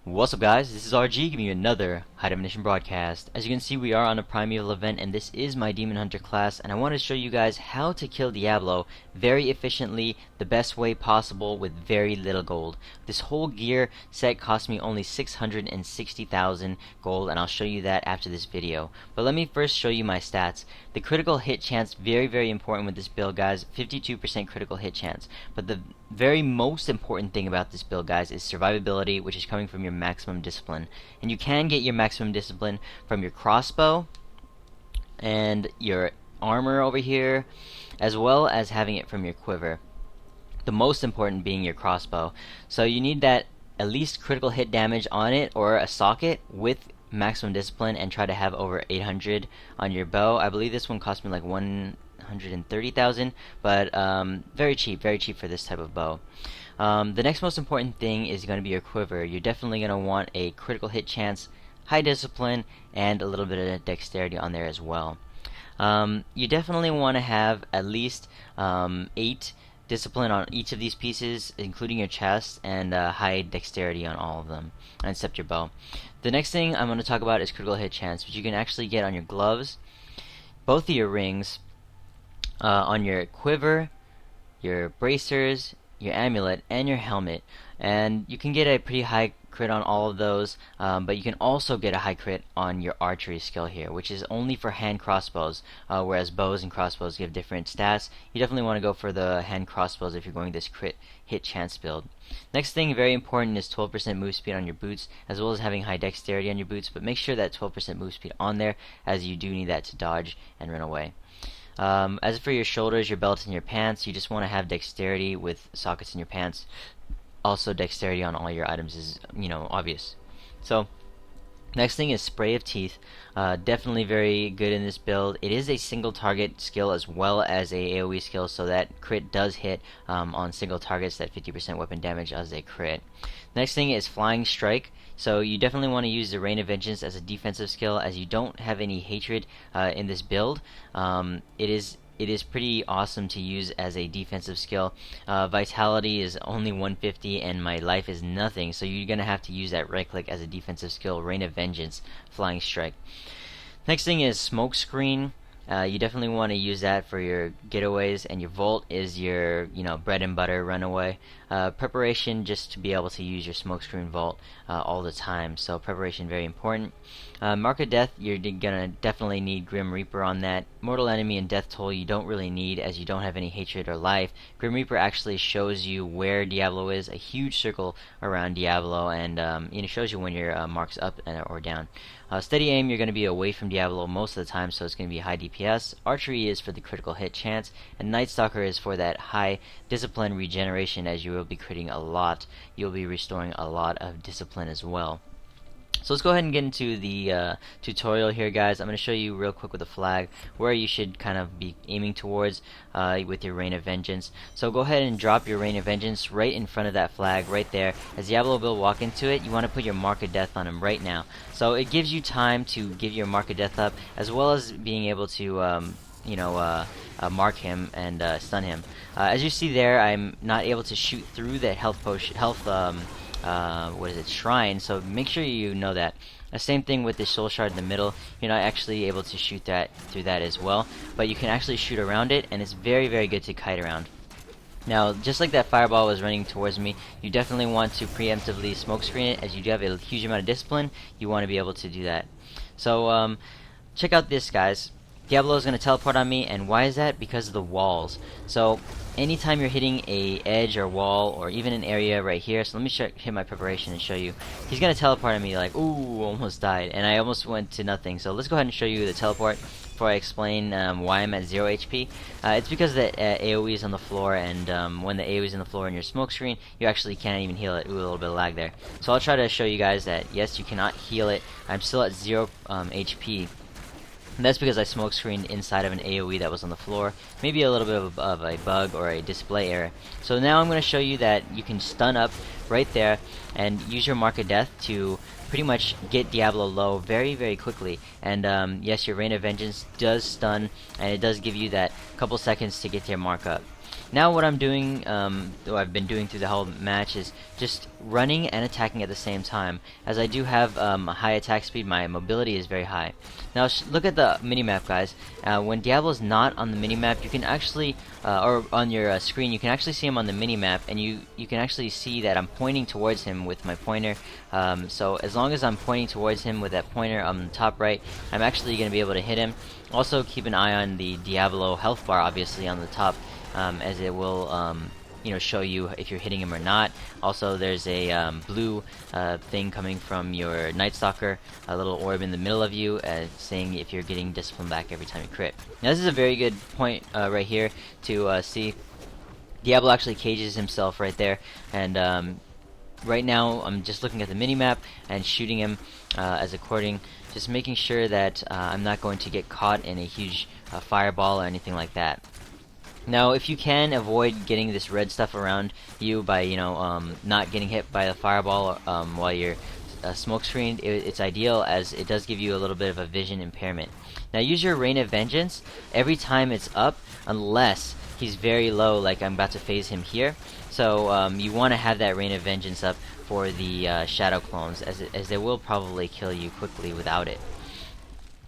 What's up guys, this is RG giving you another High Definition broadcast. As you can see, we are on a Primeval event and this is my Demon Hunter class, and I want to show you guys how to kill Diablo very efficiently, the best way possible with very little gold. This whole gear set cost me only 660,000 gold, and I'll show you that after this video. But let me first show you my stats. The critical hit chance, very important with this build guys, 52% critical hit chance. But the very most important thing about this build guys is survivability, which is coming from your maximum discipline. And you can get your maximum discipline from your crossbow and your armor over here, as well as having it from your quiver. The most important being your crossbow. So you need that at least critical hit damage on it or a socket with maximum discipline, and try to have over 800 on your bow. I believe this one cost me like 130,000, but very cheap for this type of bow. The next most important thing is going to be your quiver. You're definitely going to want a critical hit chance, high discipline, and a little bit of dexterity on there as well. You definitely want to have at least 8 discipline on each of these pieces, including your chest, and high dexterity on all of them, except your bow. The next thing I'm going to talk about is critical hit chance, which you can actually get on your gloves, both of your rings, on your quiver, your bracers, your amulet, and your helmet. And you can get a pretty high crit on all of those, but you can also get a high crit on your archery skill here, which is only for hand crossbows, whereas bows and crossbows give different stats. You definitely want to go for the hand crossbows if you're going this crit hit chance build. Next thing, very important, is 12% move speed on your boots, as well as having high dexterity on your boots, but make sure that 12% move speed on there, as you do need that to dodge and run away. As for your shoulders, your belt, and your pants, you just want to have dexterity with sockets in your pants. Also, dexterity on all your items is, obvious. So, next thing is spray of teeth. Definitely very good in this build. It is a single target skill as well as a AoE skill, so that crit does hit on single targets, that 50% weapon damage as a crit. Next thing is flying strike. So you definitely want to use the Rain of Vengeance as a defensive skill, as you don't have any hatred in this build. It is pretty awesome to use as a defensive skill. Vitality is only 150 and my life is nothing, so you're going to have to use that right click as a defensive skill, Rain of Vengeance, Flying Strike. Next thing is Smoke Screen. You definitely want to use that for your getaways, and your Volt is your bread and butter runaway. Preparation, just to be able to use your smokescreen Vault all the time, so preparation very important. Mark of Death, you're gonna definitely need Grim Reaper on that. Mortal Enemy and Death Toll you don't really need, as you don't have any hatred or life. Grim Reaper actually shows you where Diablo is, a huge circle around Diablo, and it shows you when your mark's up or down. Steady Aim, you're going to be away from Diablo most of the time, so it's going to be high DPS. Archery is for the critical hit chance, and Night Stalker is for that high discipline regeneration, as you will be critting a lot. You'll be restoring a lot of discipline as well. So let's go ahead and get into the tutorial here guys. I'm going to show you real quick with a flag where you should kind of be aiming towards with your Rain of Vengeance. So go ahead and drop your Rain of Vengeance right in front of that flag right there. As Diablo will walk into it, you want to put your Mark of Death on him right now. So it gives you time to give your Mark of Death up, as well as being able to mark him and stun him. As you see there, I'm not able to shoot through that shrine, so make sure you know that. Same thing with the soul shard in the middle. You're not actually able to shoot through that as well, but you can actually shoot around it, and it's very good to kite around. Now, just like that fireball was running towards me, you definitely want to preemptively smokescreen it. As you do have a huge amount of discipline, you want to be able to do that. So check out this guys. Diablo is going to teleport on me, and why is that? Because of the walls. So anytime you're hitting a edge or wall, or even an area right here, so let me hit my preparation and show you. He's going to teleport on me like, ooh, almost died, and I almost went to nothing. So let's go ahead and show you the teleport before I explain why I'm at 0 HP. It's because the AoE is on the floor, and when the AoE is on the floor in your smoke screen, you actually can't even heal it. Ooh, a little bit of lag there. So I'll try to show you guys that yes, you cannot heal it. I'm still at 0 HP. And that's because I smoke screened inside of an AoE that was on the floor. Maybe a little bit of a bug or a display error. So now I'm going to show you that you can stun up right there and use your Mark of Death to pretty much get Diablo low very quickly. And yes, your Rain of Vengeance does stun, and it does give you that couple seconds to get your mark up. Now what I'm doing, what I've been doing through the whole match, is just running and attacking at the same time. As I do have a high attack speed, my mobility is very high. Now look at the minimap, guys. When Diablo's not on the minimap, you can actually, or on your screen, you can actually see him on the minimap, and you can actually see that I'm pointing towards him with my pointer. So as long as I'm pointing towards him with that pointer on the top right, I'm actually going to be able to hit him. Also keep an eye on the Diablo health bar, obviously on the top, as it will show you if you're hitting him or not. Also there's a blue thing coming from your Night Stalker, a little orb in the middle of you, saying if you're getting discipline back every time you crit. Now this is a very good point right here to see. Diablo actually cages himself right there, and right now I'm just looking at the minimap and shooting him as according, just making sure that I'm not going to get caught in a huge fireball or anything like that. Now if you can avoid getting this red stuff around you by not getting hit by the fireball while you're smoke screened, it's ideal, as it does give you a little bit of a vision impairment. Now use your Rain of Vengeance every time it's up, unless he's very low, like I'm about to phase him here. So you want to have that Rain of Vengeance up for the shadow clones, as they will probably kill you quickly without it.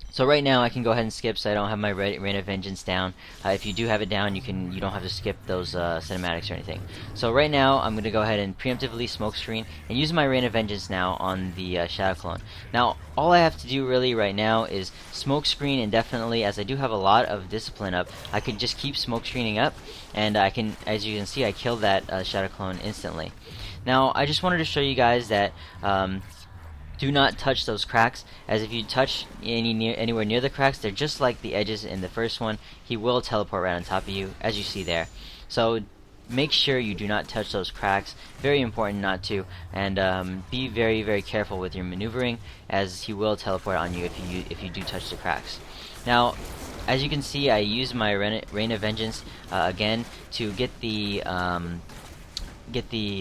So right now I can go ahead and skip, so I don't have my Rain of Vengeance down. If you do have it down, you don't have to skip those cinematics or anything. So right now I'm going to go ahead and preemptively smoke screen and use my Rain of Vengeance now on the shadow clone. Now all I have to do really right now is smoke screen indefinitely, as I do have a lot of discipline up. I could just keep smoke screening up, and I can, as you can see, I killed that shadow clone instantly. Now I just wanted to show you guys that do not touch those cracks, as if you touch anywhere near the cracks, they're just like the edges in the first one. He will teleport right on top of you, as you see there. So make sure you do not touch those cracks. Very important not to, and be very, very careful with your maneuvering, as he will teleport on you if you do touch the cracks. Now, as you can see, I use my Rain of Vengeance again to get the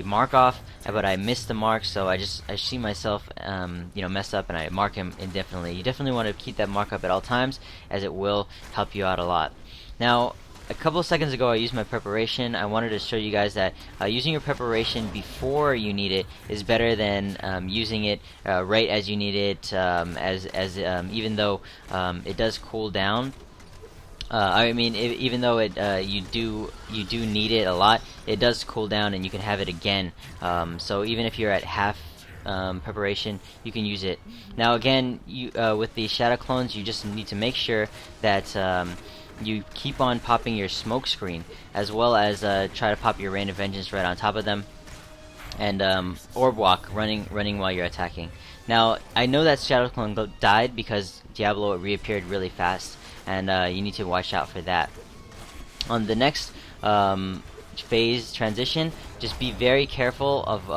mark off, but I missed the mark, so I see myself mess up, and I mark him indefinitely. You definitely want to keep that mark up at all times, as it will help you out a lot. Now a couple of seconds ago I used my preparation. I wanted to show you guys that using your preparation before you need it is better than using it right as you need it, even though it does cool down. Even though you do need it a lot, it does cool down, and you can have it again. So even if you're at half preparation, you can use it. Now again, with the shadow clones, you just need to make sure that you keep on popping your smoke screen, as well as try to pop your Rain of Vengeance right on top of them, and orb walk, running while you're attacking. Now I know that shadow clone died because Diablo reappeared really fast, and you need to watch out for that. On the next phase transition, just be very careful of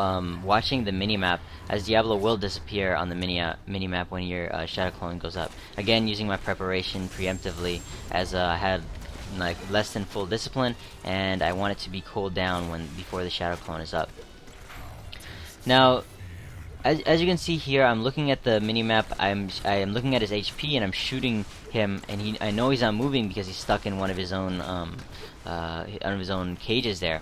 watching the minimap, as Diablo will disappear on the minimap when your shadow clone goes up. Again, using my preparation preemptively, as I had like less than full discipline, and I want it to be cooled down before the shadow clone is up. Now, as you can see here, I'm looking at the minimap. I am looking at his HP, and I'm shooting him, and I know he's not moving because he's stuck in one of his own cages there.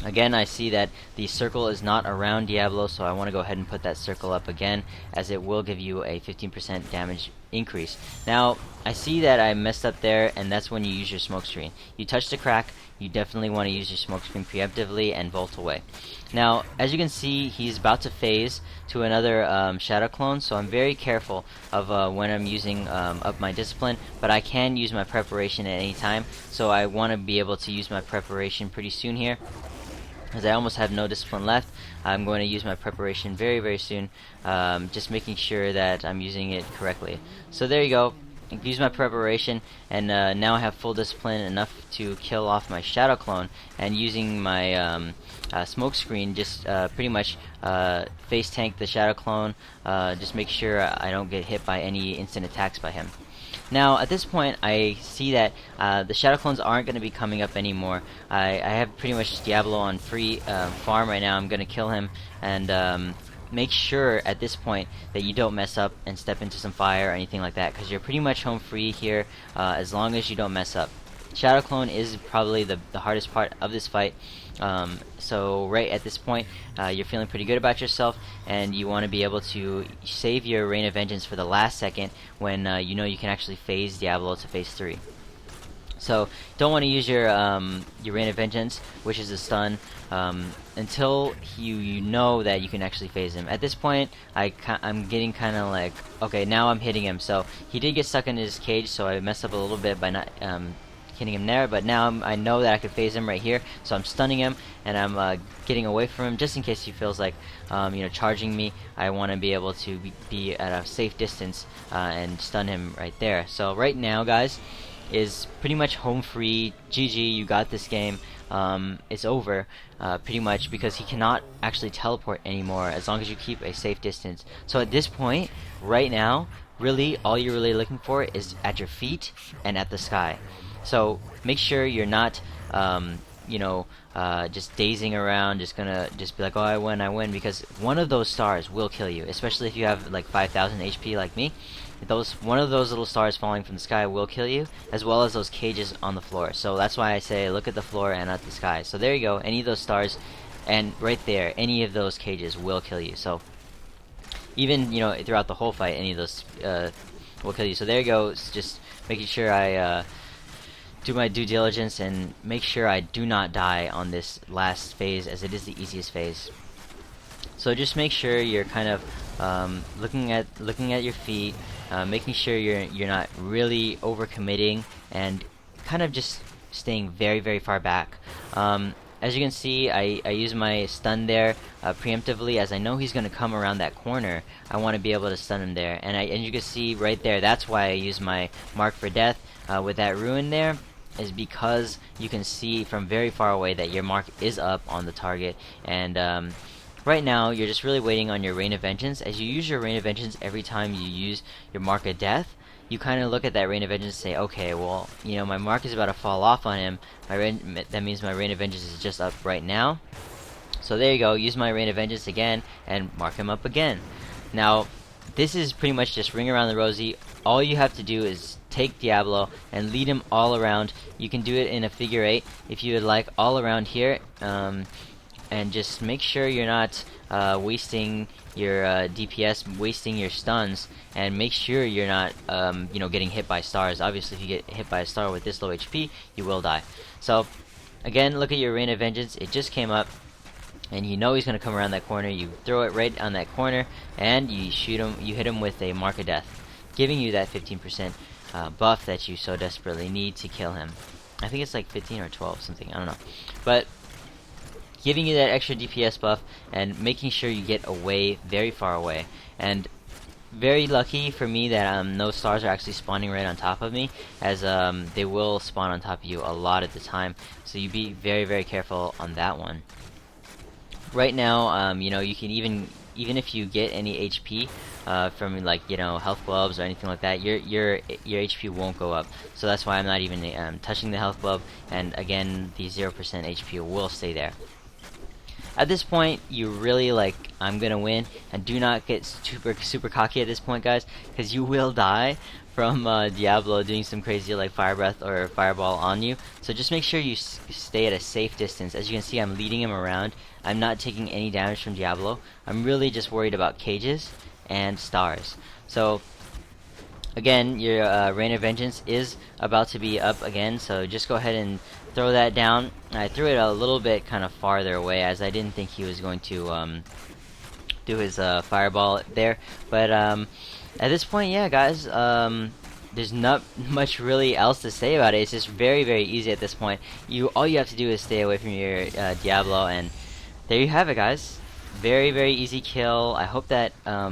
Again, I see that the circle is not around Diablo, so I want to go ahead and put that circle up again, as it will give you a 15% damage increase. Now, I see that I messed up there, and that's when you use your smoke screen. You touch the crack, you definitely want to use your smoke screen preemptively and volt away. Now, as you can see, he's about to phase to another shadow clone, so I'm very careful of when I'm using up my discipline, but I can use my preparation at any time, so I want to be able to use my preparation pretty soon here. As I almost have no discipline left, I'm going to use my preparation very, very soon, just making sure that I'm using it correctly. So there you go. Use my preparation, and now I have full discipline enough to kill off my shadow clone, and using my smoke screen, just pretty much face tank the shadow clone, just make sure I don't get hit by any instant attacks by him. Now at this point I see that the shadow clones aren't going to be coming up anymore. I have pretty much Diablo on free farm right now. I'm going to kill him, and make sure at this point that you don't mess up and step into some fire or anything like that, because you're pretty much home free here as long as you don't mess up. Shadow Clone is probably the hardest part of this fight. So right at this point, you're feeling pretty good about yourself, and you want to be able to save your Rain of Vengeance for the last second when you know you can actually phase Diablo to phase 3. So don't want to use your Rain of Vengeance, which is a stun, until you know that you can actually phase him. At this point, I'm getting kind of like, okay, now I'm hitting him. So he did get stuck in his cage, so I messed up a little bit by not hitting him there. But now I know that I could phase him right here, so I'm stunning him and I'm getting away from him just in case he feels like charging me. I want to be able to be at a safe distance and stun him right there. So right now, guys, is pretty much home free. GG, you got this game. It's over pretty much, because he cannot actually teleport anymore as long as you keep a safe distance. So at this point, right now, really all you're really looking for is at your feet and at the sky. So make sure you're not just dazing around, just be like, oh, I win, because one of those stars will kill you, especially if you have like 5,000 HP like me. One of those little stars falling from the sky will kill you, as well as those cages on the floor. So that's why I say look at the floor and at the sky. So there you go, any of those stars, and right there, any of those cages will kill you. So even throughout the whole fight, any of those will kill you. So there you go. It's just making sure I do my due diligence and make sure I do not die on this last phase, as it is the easiest phase. So just make sure you're kind of looking at your feet, making sure you're not really overcommitting, and kind of just staying very, very far back. As you can see, I use my stun there preemptively, as I know he's going to come around that corner. I want to be able to stun him there, and you can see right there, that's why I use my mark for death with that ruin there, is because you can see from very far away that your mark is up on the target. And right now, you're just really waiting on your Rain of Vengeance. As you use your Rain of Vengeance every time you use your Mark of Death, you kind of look at that Rain of Vengeance and say, okay, well, my mark is about to fall off on him. That means my Rain of Vengeance is just up right now. So there you go, use my Rain of Vengeance again, and mark him up again. Now, this is pretty much just ring around the rosy. All you have to do is take Diablo and lead him all around. You can do it in a figure 8 if you would like, all around here. And just make sure you're not wasting your DPS, wasting your stuns, and make sure you're not getting hit by stars. Obviously, if you get hit by a star with this low HP, you will die. So again, look at your Rain of Vengeance. It just came up, and you know he's going to come around that corner. You throw it right on that corner, and you shoot him. You hit him with a Mark of Death, giving you that 15% buff that you so desperately need to kill him. I think it's like 15 or 12, something, I don't know. But giving you that extra DPS buff and making sure you get away, very far away. And very lucky for me that no stars are actually spawning right on top of me, as they will spawn on top of you a lot at the time. So you be very, very careful on that one. Right now, you can even if you get any HP from health globes or anything like that, your HP won't go up. So that's why I'm not even touching the health globe, and again, the 0% HP will stay there. At this point, you really I'm gonna win, and do not get super cocky at this point, guys, because you will die from Diablo doing some crazy fire breath or fireball on you. So just make sure you stay at a safe distance. As you can see, I'm leading him around. I'm not taking any damage from Diablo. I'm really just worried about cages and stars. So again, your Rain of Vengeance is about to be up again, so just go ahead and throw that down. I threw it a little bit kind of farther away, as I didn't think he was going to do his fireball there. But at this point, yeah, guys, there's not much really else to say about it. It's just very, very easy at this point. All you have to do is stay away from your Diablo, and there you have it, guys. Very, very easy kill. I hope that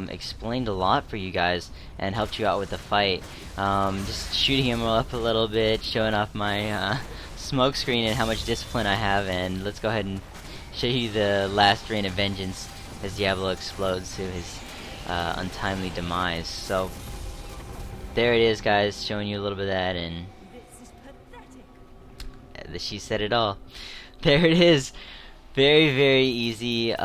explained a lot for you guys and helped you out with the fight. Just shooting him up a little bit, showing off my smoke screen and how much discipline I have, and let's go ahead and show you the last Rain of Vengeance as Diablo explodes to his untimely demise. So there it is, guys, showing you a little bit of that, and she said it all. There it is. Very, very easy.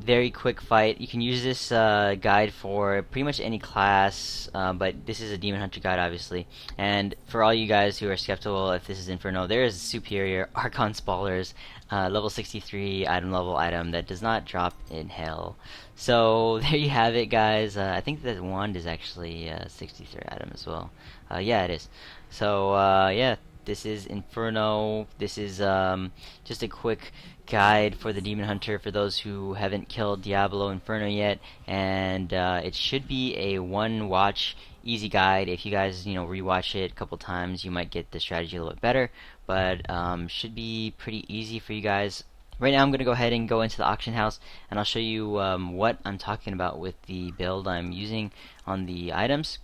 very quick fight. You can use this guide for pretty much any class, but this is a Demon Hunter guide, obviously. And for all you guys who are skeptical if this is Inferno, there is a superior Archon Spallers, level 63 item level item that does not drop in hell. So there you have it, guys. I think that wand is actually 63 item as well. Yeah, it is. So yeah, this is Inferno. This is just a quick guide for the Demon Hunter for those who haven't killed Diablo Inferno yet, and it should be a one watch easy guide. If you guys rewatch it a couple times, you might get the strategy a little bit better, but should be pretty easy for you guys. Right now I'm going to go ahead and go into the auction house, and I'll show you what I'm talking about with the build I'm using on the items.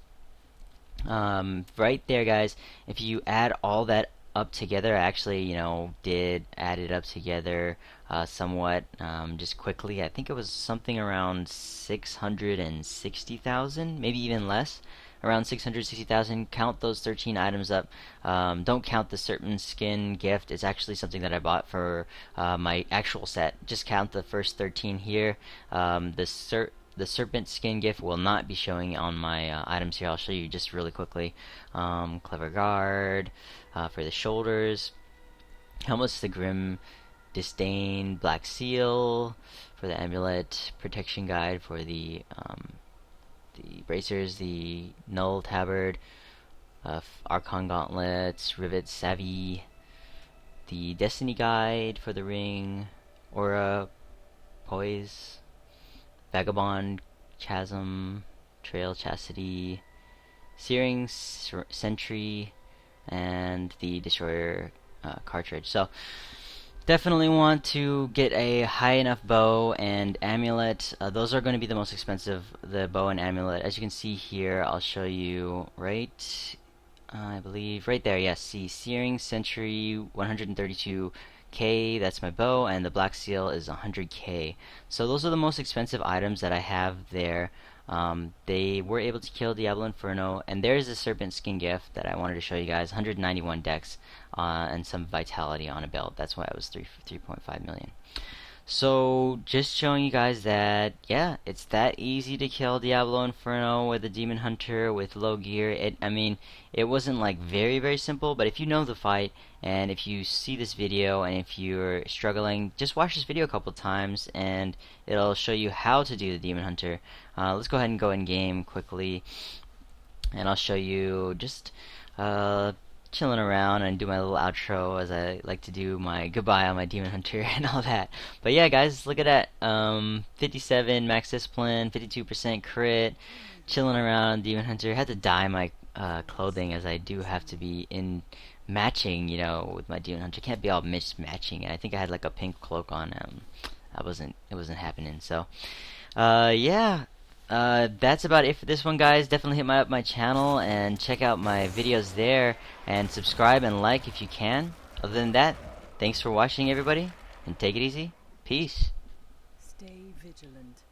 Right there, guys, if you add all that up together, I actually did add it up together somewhat, just quickly. I think it was something around 660,000, maybe even less, around 660,000. Count those 13 items up. Don't count the serpent skin gift. It's actually something that I bought for my actual set. Just count the first 13 here. The serpent skin gift will not be showing on my items here. I'll show you just really quickly. Clever guard for the shoulders. Helmets, the grim disdain. Black seal for the amulet. Protection guide for the bracers. The null tabard. Archon gauntlets. Rivet savvy. The destiny guide for the ring. Aura poise. Vagabond, Chasm, Trail Chastity, Searing Sentry, and the Destroyer cartridge. So definitely want to get a high enough bow and amulet. Those are going to be the most expensive, the bow and amulet. As you can see here, I'll show you right, I believe, right there. Yes, see, Searing Sentry, 132K, that's my bow, and the black seal is 100K. So those are the most expensive items that I have there. They were able to kill Diablo Inferno, and there's a serpent skin gift that I wanted to show you guys. 191 dex and some vitality on a belt. That's why it was 3.5 million. So just showing you guys that, yeah, it's that easy to kill Diablo Inferno with a Demon Hunter with low gear. I mean, it wasn't like very simple, but if you know the fight, and if you see this video, and if you're struggling, just watch this video a couple times, and it'll show you how to do the Demon Hunter. Let's go ahead and go in game quickly, and I'll show you just chilling around and do my little outro as I like to do my goodbye on my Demon Hunter and all that. But yeah, guys, look at that. 57 max discipline, 52% crit, chilling around Demon Hunter. Had to dye my clothing as I do have to be in matching, with my Demon Hunter. Can't be all mismatching. And I think I had like a pink cloak on. It wasn't happening. So, yeah. That's about it for this one, guys. Definitely hit my channel and check out my videos there, and subscribe and like if you can. Other than that, thanks for watching, everybody, and take it easy. Peace. Stay vigilant.